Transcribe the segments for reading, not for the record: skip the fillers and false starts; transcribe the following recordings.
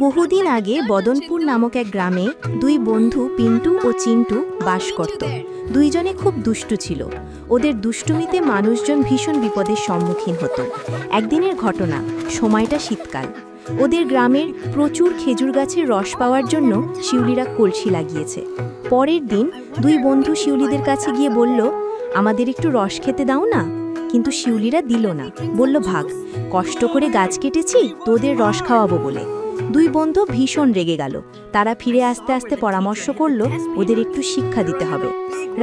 বহুদিন আগে বদনপুর নামক এক গ্রামে দুই বন্ধু পিন্টু ও চিন্টু বাস করত। দুইজনে খুব দুষ্টু ছিল। ওদের দুষ্টুমিতে মানুষজন ভীষণ বিপদের সম্মুখীন হতো। একদিনের ঘটনা, সময়টা শীতকাল। ওদের গ্রামের প্রচুর খেজুর গাছের রস পাওয়ার জন্য শিউলিরা কলসি লাগিয়েছে। পরের দিন দুই বন্ধু শিউলিদের কাছে গিয়ে বলল, আমাদের একটু রস খেতে দাও না। কিন্তু শিউলিরা দিল না, বলল, ভাগ, কষ্ট করে গাছ কেটেছি, তোদের রস খাওয়াবো বলে। দুই বন্ধু ভীষণ রেগে গেল। তারা ফিরে আসতে আসতে পরামর্শ করল, ওদের একটু শিক্ষা দিতে হবে।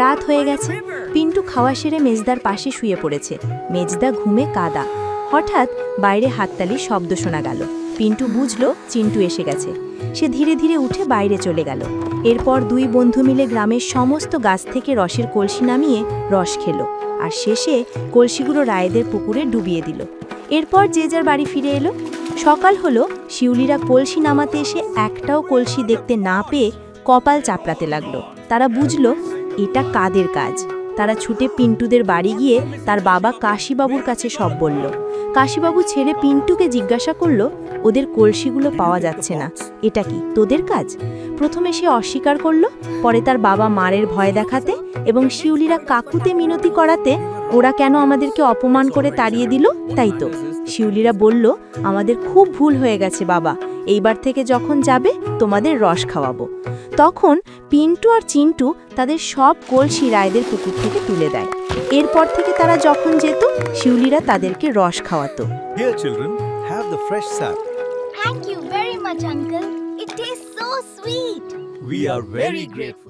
রাত হয়ে গেছে। পিন্টু খাওয়া সেরে মেজদার পাশে শুয়ে পড়েছে। মেজদা ঘুমে কাদা। হঠাৎ বাইরে হাততালির শব্দ শোনা গেল। পিন্টু বুঝল চিন্টু এসে গেছে। সে ধীরে ধীরে উঠে বাইরে চলে গেল। এরপর দুই বন্ধু মিলে গ্রামের সমস্ত গাছ থেকে রসের কলসি নামিয়ে রস খেলো, আর শেষে কলসিগুলো রায়েদের পুকুরে ডুবিয়ে দিল। এরপর যে যার বাড়ি ফিরে এলো। সকাল হলো, শিউলিরা কলসি নামাতে এসে একটাও কলসি দেখতে না পেয়ে কপাল চাপড়াতে লাগলো। তারা বুঝলো এটা কাদের কাজ। তারা ছুটে পিন্টুদের বাড়ি গিয়ে তার বাবা কাশীবাবুর কাছে সব বলল। কাশীবাবু ছেড়ে পিন্টুকে জিজ্ঞাসা করলো, ওদের কলসিগুলো পাওয়া যাচ্ছে না, এটা কি তোদের কাজ? প্রথমে সে অস্বীকার করলো, পরে তার বাবা মারের ভয় দেখাতে এবং শিউলিরা কাকুতে মিনতি করাতে, ওরা কেন আমাদেরকে অপমান করে তাড়িয়ে দিল, তাই তো। শিউলিরা বলল, আমাদের খুব ভুল হয়ে গেছে বাবা, এইবার থেকে যখন যাবে তোমাদের রস খাওয়াবো। তখন পিন্টু আর চিন্টু তাদের সব কলসি রায়দের পুকুর থেকে তুলে দেয়। এরপর থেকে তারা যখন যেত, শিউলিরা তাদেরকে রস খাওয়াতো। Here children, have the fresh sap. Thank you very much, uncle. It tastes so sweet. We are very grateful.